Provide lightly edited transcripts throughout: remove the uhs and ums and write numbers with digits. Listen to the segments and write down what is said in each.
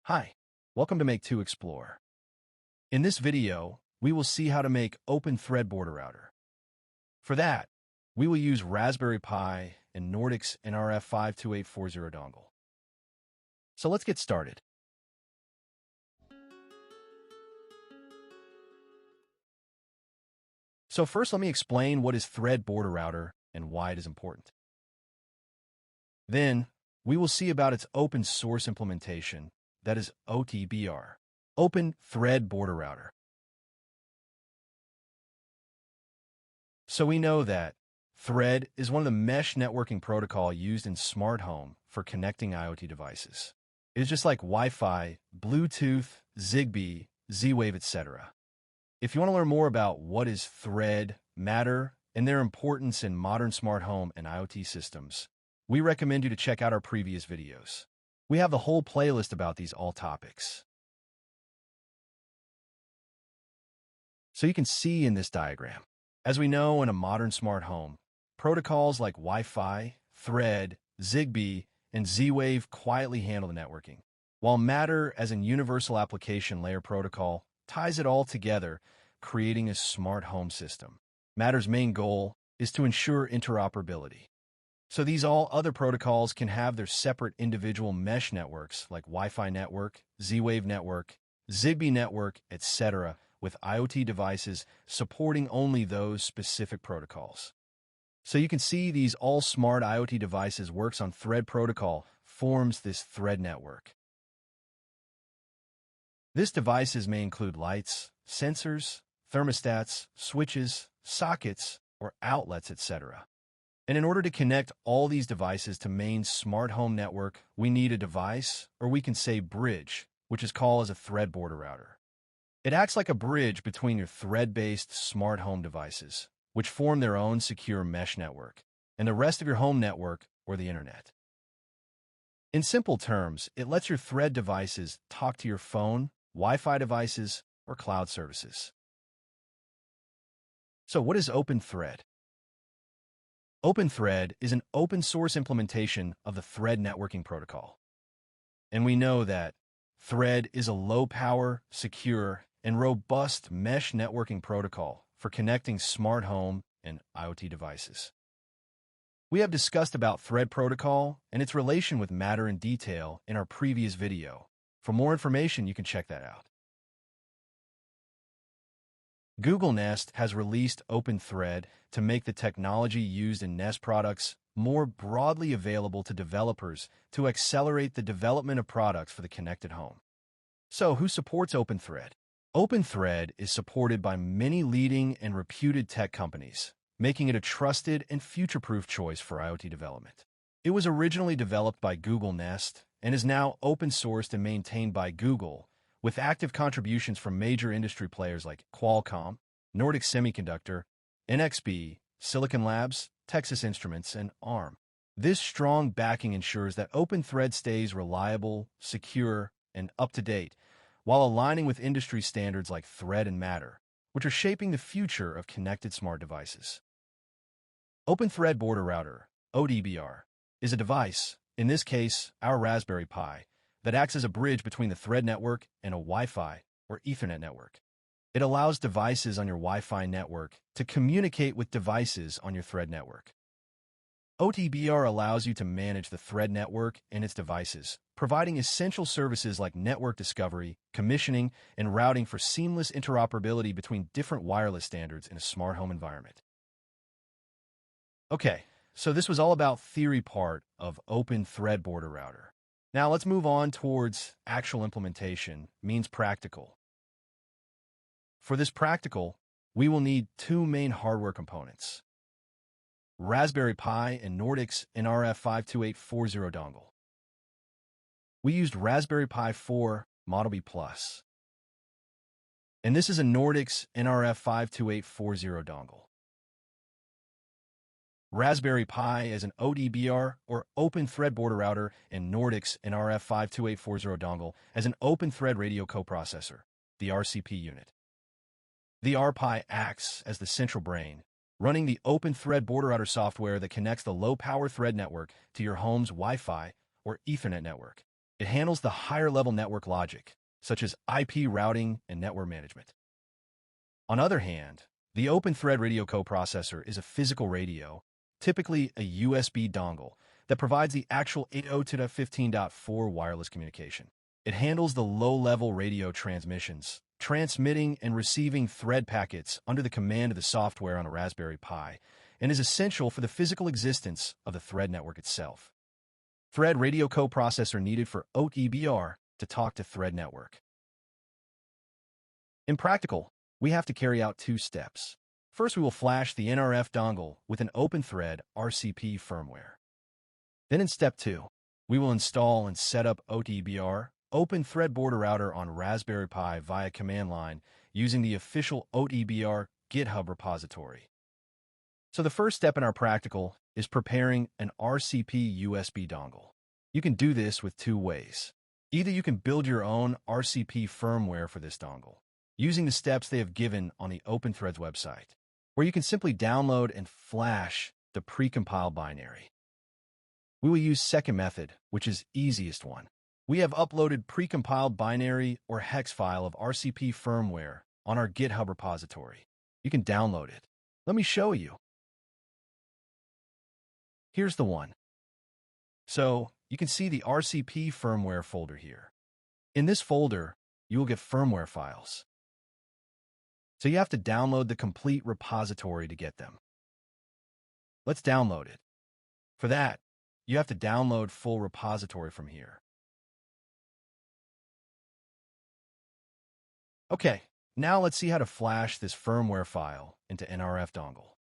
Hi, welcome to Make2 Explore. In this video, we will see how to make OpenThread border router. For that, we will use Raspberry Pi and Nordic's NRF52840 dongle. So let's get started. So first, let me explain what is Thread border router and why it is important. Then, we will see about its open source implementation, that is OTBR, OpenThread border router. So we know that Thread is one of the mesh networking protocol used in smart home for connecting IoT devices. It is just like Wi-Fi, Bluetooth, Zigbee, Z-Wave, etc. If you want to learn more about what is Thread, Matter, and their importance in modern smart home and IoT systems, we recommend you to check out our previous videos. We have the whole playlist about these all topics. So you can see in this diagram, as we know in a modern smart home, protocols like Wi-Fi, Thread, Zigbee, and Z-Wave quietly handle the networking, while Matter as an universal application layer protocol ties it all together, creating a smart home system. Matter's main goal is to ensure interoperability. So these all other protocols can have their separate individual mesh networks like Wi-Fi network, Z-Wave network, Zigbee network, etc., with IoT devices supporting only those specific protocols. So you can see these all smart IoT devices works on Thread protocol forms this Thread network. This devices may include lights, sensors, thermostats, switches, sockets, or outlets, etc. And in order to connect all these devices to main smart home network, we need a device, or we can say bridge, which is called as a Thread border router. It acts like a bridge between your Thread-based smart home devices, which form their own secure mesh network, and the rest of your home network or the internet. In simple terms, it lets your Thread devices talk to your phone, Wi-Fi devices, or cloud services. So what is OpenThread? OpenThread is an open-source implementation of the Thread networking protocol. And we know that Thread is a low-power, secure, and robust mesh networking protocol for connecting smart home and IoT devices. We have discussed about Thread protocol and its relation with Matter in detail in our previous video. For more information, you can check that out. Google Nest has released OpenThread to make the technology used in Nest products more broadly available to developers to accelerate the development of products for the connected home. So, who supports OpenThread? OpenThread is supported by many leading and reputed tech companies, making it a trusted and future-proof choice for IoT development. It was originally developed by Google Nest and is now open-sourced and maintained by Google, with active contributions from major industry players like Qualcomm, Nordic Semiconductor, NXP, Silicon Labs, Texas Instruments, and ARM. This strong backing ensures that OpenThread stays reliable, secure, and up-to-date, while aligning with industry standards like Thread and Matter, which are shaping the future of connected smart devices. OpenThread border router, OTBR, is a device, in this case, our Raspberry Pi, that acts as a bridge between the Thread network and a Wi-Fi or Ethernet network. It allows devices on your Wi-Fi network to communicate with devices on your Thread network. OTBR allows you to manage the Thread network and its devices, providing essential services like network discovery, commissioning, and routing for seamless interoperability between different wireless standards in a smart home environment. Okay, so this was all about theory part of OpenThread border router. Now let's move on towards actual implementation, means practical. For this practical, we will need two main hardware components: Raspberry Pi and Nordic's NRF52840 dongle. We used Raspberry Pi 4 Model B+. And this is a Nordic's NRF52840 dongle. Raspberry Pi as an OTBR or OpenThread border router, and Nordic's NRF52840 dongle as an OpenThread radio coprocessor, the RCP unit. The RPi acts as the central brain, running the OpenThread border router software that connects the low-power Thread network to your home's Wi-Fi or Ethernet network. It handles the higher-level network logic, such as IP routing and network management. On the other hand, the OpenThread radio coprocessor is a physical radio, typically a USB dongle, that provides the actual 802.15.4 wireless communication. It handles the low-level radio transmissions, transmitting and receiving thread packets under the command of the software on a Raspberry Pi, and is essential for the physical existence of the thread network itself. Thread radio coprocessor needed for OTBR to talk to thread network. In practical, we have to carry out two steps. First, we will flash the NRF dongle with an OpenThread RCP firmware. Then in step 2, we will install and set up OTBR, OpenThread border router on Raspberry Pi via command line using the official OTBR GitHub repository. So the first step in our practical is preparing an RCP USB dongle. You can do this with two ways. Either you can build your own RCP firmware for this dongle, using the steps they have given on the OpenThread's website, where you can simply download and flash the precompiled binary. We will use second method, which is easiest one. We have uploaded precompiled binary or hex file of RCP firmware on our GitHub repository. You can download it. Let me show you. Here's the one. So you can see the RCP firmware folder here. In this folder, you will get firmware files. So you have to download the complete repository to get them. Let's download it. For that, you have to download full repository from here. Okay, now let's see how to flash this firmware file into NRF dongle.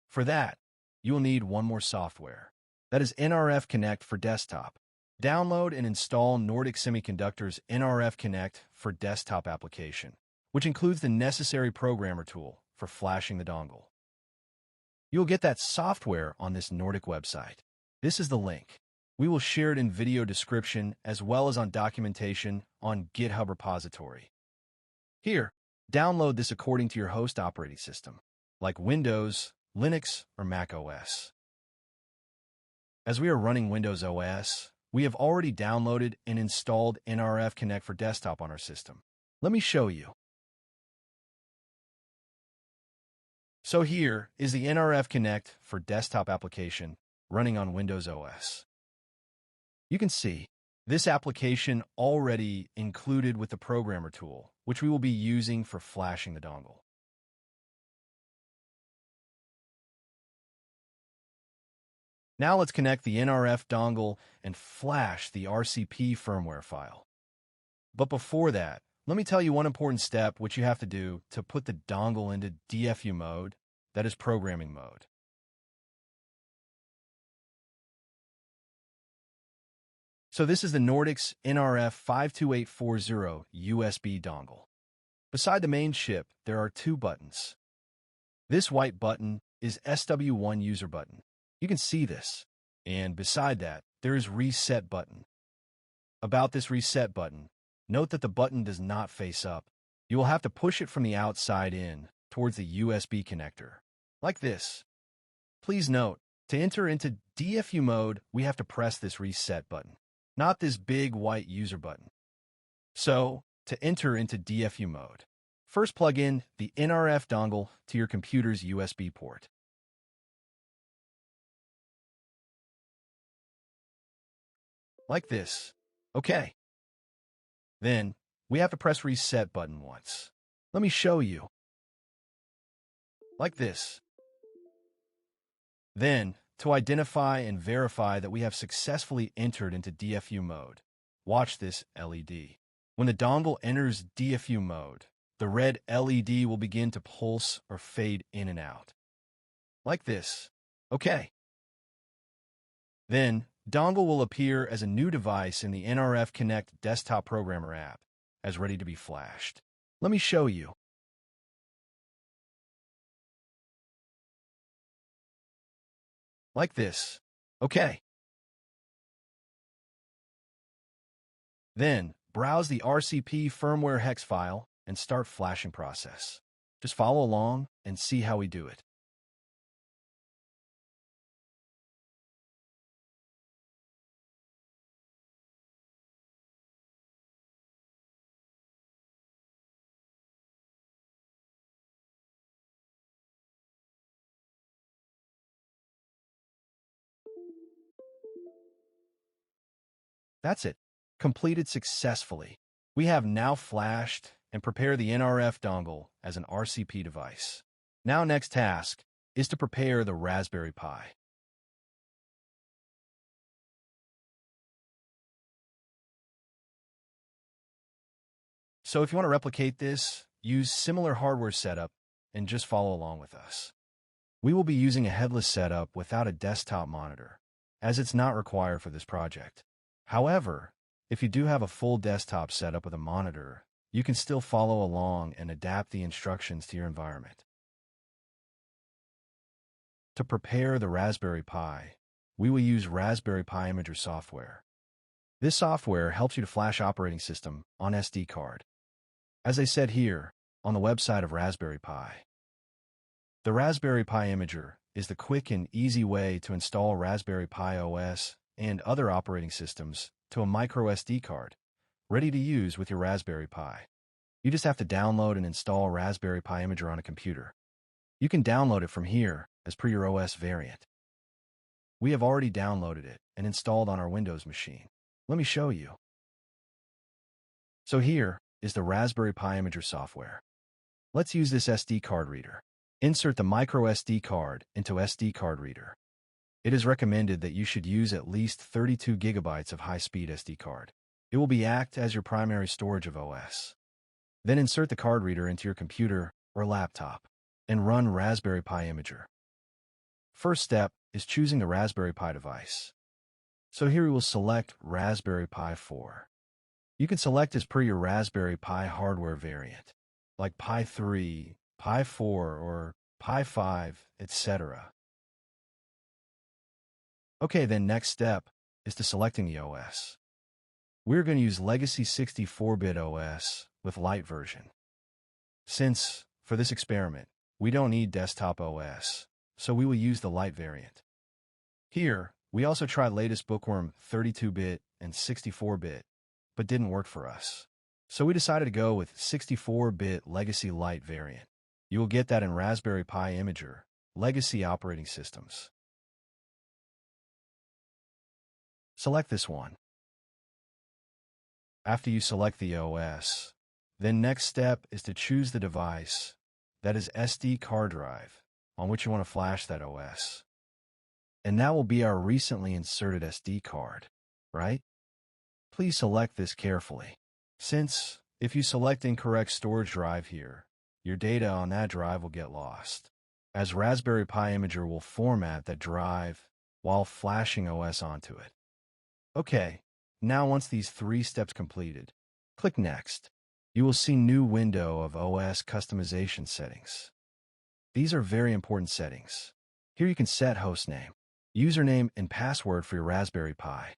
For that, you will need one more software. That is NRF Connect for desktop. Download and install Nordic Semiconductor's NRF Connect for desktop application, which includes the necessary programmer tool for flashing the dongle. You'll get that software on this Nordic website. This is the link. We will share it in video description as well as on documentation on GitHub repository. Here, download this according to your host operating system, like Windows, Linux, or Mac OS. As we are running Windows OS, we have already downloaded and installed NRF Connect for desktop on our system. Let me show you. So here is the NRF Connect for desktop application running on Windows OS. You can see this application already included with the programmer tool, which we will be using for flashing the dongle. Now let's connect the NRF dongle and flash the RCP firmware file. But before that, let me tell you one important step which you have to do to put the dongle into DFU mode, that is programming mode. So this is the Nordic's NRF 52840 USB dongle. Beside the main chip, there are two buttons. This white button is SW1 user button. You can see this. And beside that, there is reset button. About this reset button, note that the button does not face up. You will have to push it from the outside in towards the USB connector, like this. Please note, to enter into DFU mode, we have to press this reset button, not this big white user button. So, to enter into DFU mode, first plug in the NRF dongle to your computer's USB port. Like this. Okay. Then, we have to press reset button once. Let me show you. Like this. Then, to identify and verify that we have successfully entered into DFU mode, watch this LED. When the dongle enters DFU mode, the red LED will begin to pulse or fade in and out. Like this. Okay. Then, dongle will appear as a new device in the NRF Connect desktop programmer app, as ready to be flashed. Let me show you. Like this. Okay. Then, browse the RCP firmware hex file and start flashing process. Just follow along and see how we do it. That's it. Completed successfully. We have now flashed and prepared the NRF dongle as an RCP device. Now next task is to prepare the Raspberry Pi. So if you want to replicate this, use similar hardware setup and just follow along with us. We will be using a headless setup without a desktop monitor, as it's not required for this project. However, if you do have a full desktop setup with a monitor, you can still follow along and adapt the instructions to your environment. To prepare the Raspberry Pi, we will use Raspberry Pi Imager software. This software helps you to flash operating system on SD card. As I said here, on the website of Raspberry Pi. The Raspberry Pi Imager is the quick and easy way to install Raspberry Pi OS and other operating systems to a micro SD card, ready to use with your Raspberry Pi. You just have to download and install Raspberry Pi Imager on a computer. You can download it from here as per your OS variant. We have already downloaded it and installed on our Windows machine. Let me show you. So here is the Raspberry Pi Imager software. Let's use this SD card reader. Insert the micro SD card into SD card reader. It is recommended that you should use at least 32 gigabytes of high-speed SD card. It will act as your primary storage of OS. Then insert the card reader into your computer or laptop and run Raspberry Pi Imager. First step is choosing the Raspberry Pi device. So here we will select Raspberry Pi 4. You can select as per your Raspberry Pi hardware variant, like Pi 3, Pi 4, or Pi 5, etc. Okay, then next step is to selecting the OS. We're going to use Legacy 64-bit OS with Lite version. Since, for this experiment, we don't need desktop OS, so we will use the Lite variant. Here, we also tried latest Bookworm 32-bit and 64-bit, but didn't work for us. So we decided to go with 64-bit Legacy Lite variant. You will get that in Raspberry Pi Imager, Legacy operating systems. Select this one. After you select the OS, then next step is to choose the device, that is SD card drive, on which you want to flash that OS. And that will be our recently inserted SD card, right? Please select this carefully, since if you select incorrect storage drive here, your data on that drive will get lost, as Raspberry Pi Imager will format that drive while flashing OS onto it. Okay, now once these 3 steps completed, click Next. You will see new window of OS customization settings. These are very important settings. Here you can set hostname, username, and password for your Raspberry Pi.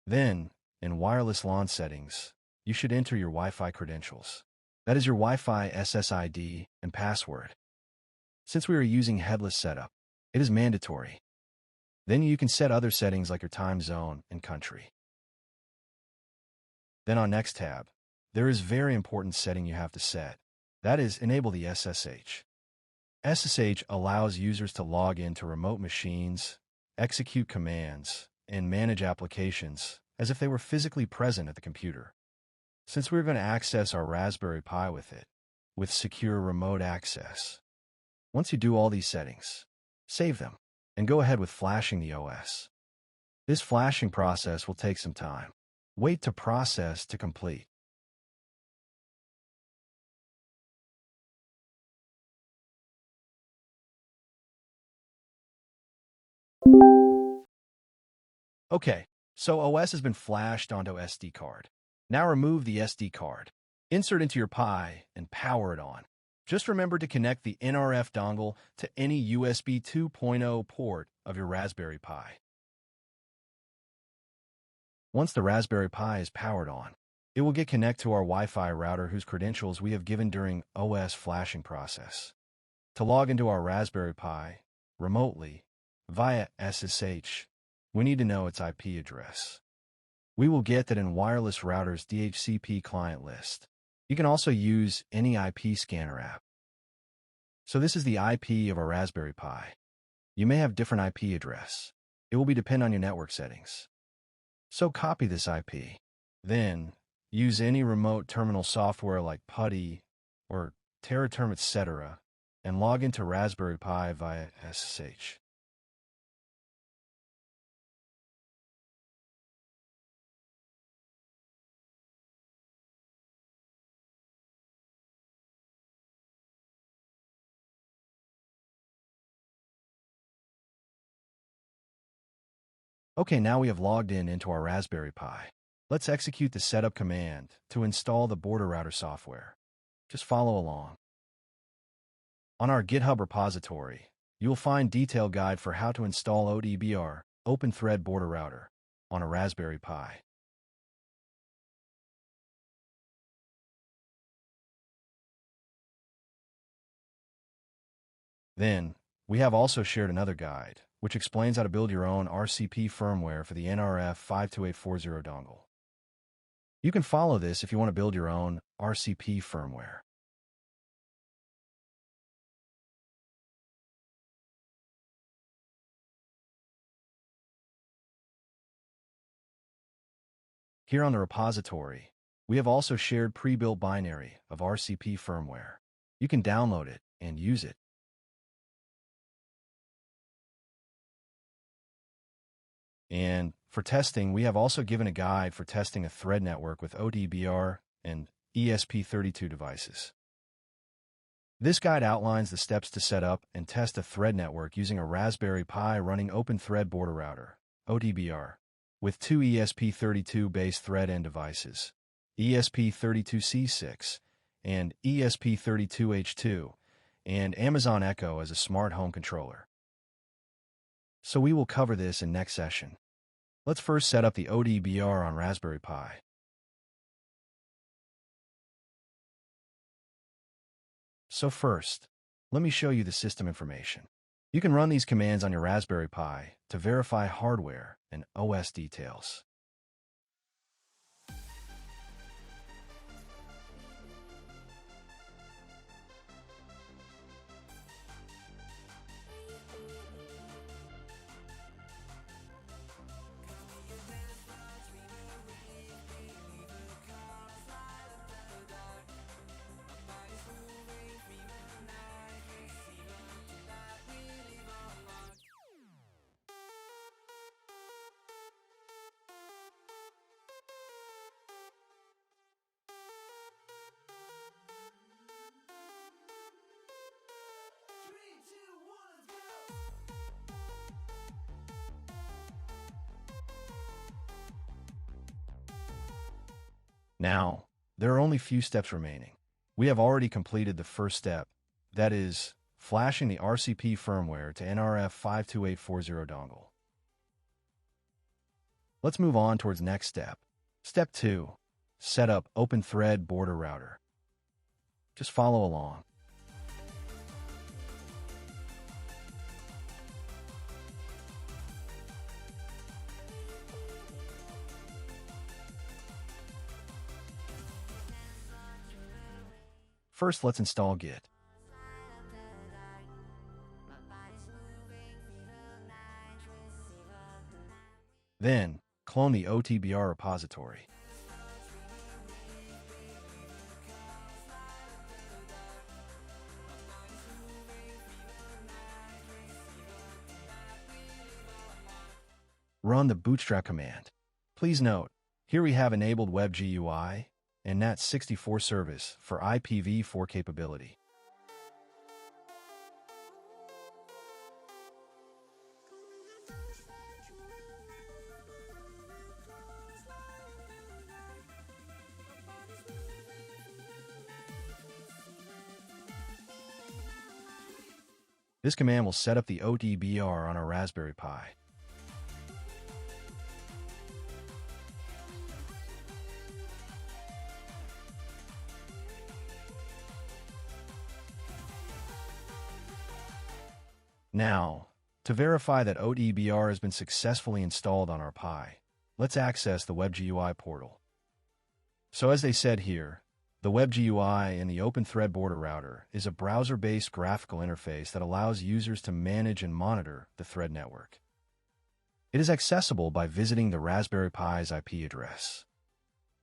Then, in wireless LAN settings, you should enter your Wi-Fi credentials. That is your Wi-Fi SSID and password. Since we are using headless setup, it is mandatory. Then you can set other settings like your time zone and country. Then on Next tab, there is very important setting you have to set. That is, enable the SSH. SSH allows users to log into remote machines, execute commands, and manage applications as if they were physically present at the computer. Since we're going to access our Raspberry Pi with it, with secure remote access. Once you do all these settings, save them, and go ahead with flashing the OS. This flashing process will take some time. Wait to process to complete. Okay, so OS has been flashed onto SD card. Now remove the SD card. Insert into your Pi and power it on. Just remember to connect the NRF dongle to any USB 2.0 port of your Raspberry Pi. Once the Raspberry Pi is powered on, it will get connected to our Wi-Fi router whose credentials we have given during OS flashing process. To log into our Raspberry Pi remotely via SSH, we need to know its IP address. We will get that in wireless routers DHCP client list. You can also use any IP scanner app. So this is the IP of our Raspberry Pi. You may have different IP address. It will depend on your network settings. So copy this IP. Then, use any remote terminal software like PuTTY or TerraTerm, etc., and log into Raspberry Pi via SSH. Okay, now we have logged into our Raspberry Pi. Let's execute the setup command to install the border router software. Just follow along. On our GitHub repository, you will find detailed guide for how to install OTBR, OpenThread border router, on a Raspberry Pi. Then, we have also shared another guide, which explains how to build your own RCP firmware for the nRF52840 dongle. You can follow this if you want to build your own RCP firmware. Here on the repository, we have also shared pre-built binary of RCP firmware. You can download it and use it. And for testing, we have also given a guide for testing a thread network with OTBR and ESP32 devices. This guide outlines the steps to set up and test a thread network using a Raspberry Pi running OpenThread border router, OTBR, with two ESP32-based thread end devices, ESP32C6 and ESP32H2, and Amazon Echo as a smart home controller. So we will cover this in next session. Let's first set up the OTBR on Raspberry Pi. So first, let me show you the system information. You can run these commands on your Raspberry Pi to verify hardware and OS details. Now, there are only few steps remaining. We have already completed the first step, that is, flashing the RCP firmware to nRF52840 dongle. Let's move on towards next step. Step 2. Set up OpenThread border router. Just follow along. First, let's install Git. Then, clone the OTBR repository. Run the bootstrap command. Please note, here we have enabled WebGUI and NAT64 service for IPv4 capability. This command will set up the OTBR on our Raspberry Pi. Now, to verify that OTBR has been successfully installed on our Pi, let's access the WebGUI portal. So as they said here, The WebGUI and the OpenThread border router is a browser-based graphical interface that allows users to manage and monitor the Thread network. It is accessible by visiting the Raspberry Pi's IP address.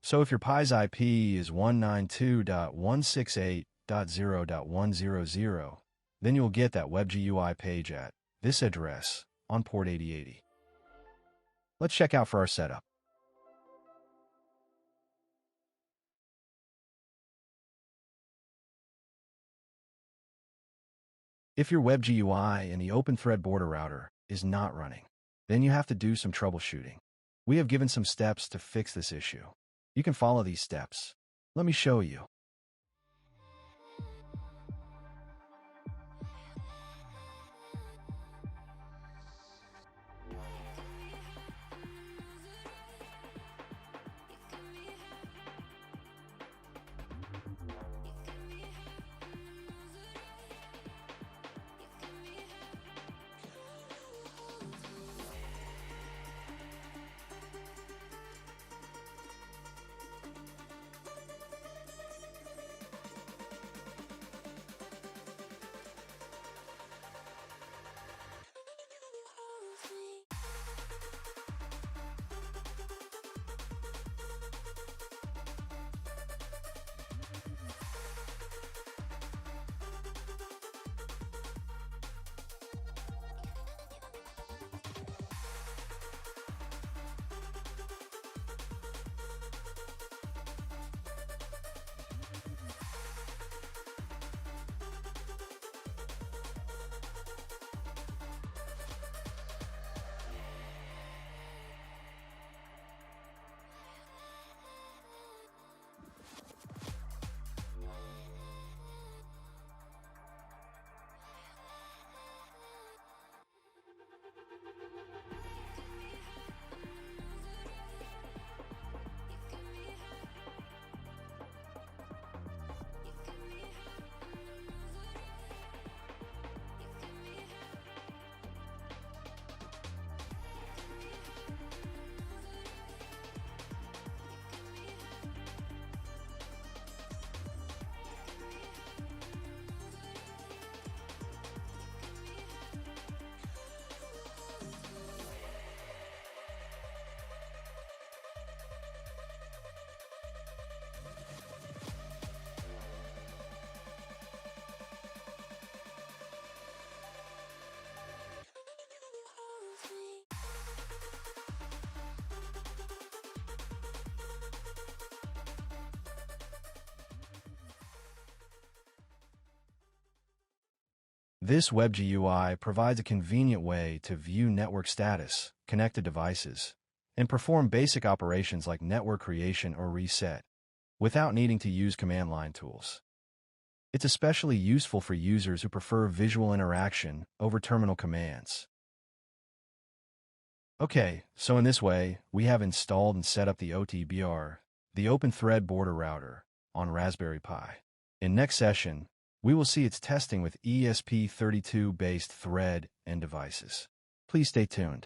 So if your Pi's IP is 192.168.0.100, then you'll get that WebGUI page at this address on port 8080. Let's check out for our setup. If your WebGUI and the OpenThread border router is not running, then you have to do some troubleshooting. We have given some steps to fix this issue. You can follow these steps. Let me show you. This WebGUI provides a convenient way to view network status, connected devices, and perform basic operations like network creation or reset, without needing to use command line tools. It's especially useful for users who prefer visual interaction over terminal commands. Okay, so in this way, we have installed and set up the OTBR, the OpenThread border router, on Raspberry Pi. In next session, we will see its testing with ESP32-based thread and devices. Please stay tuned.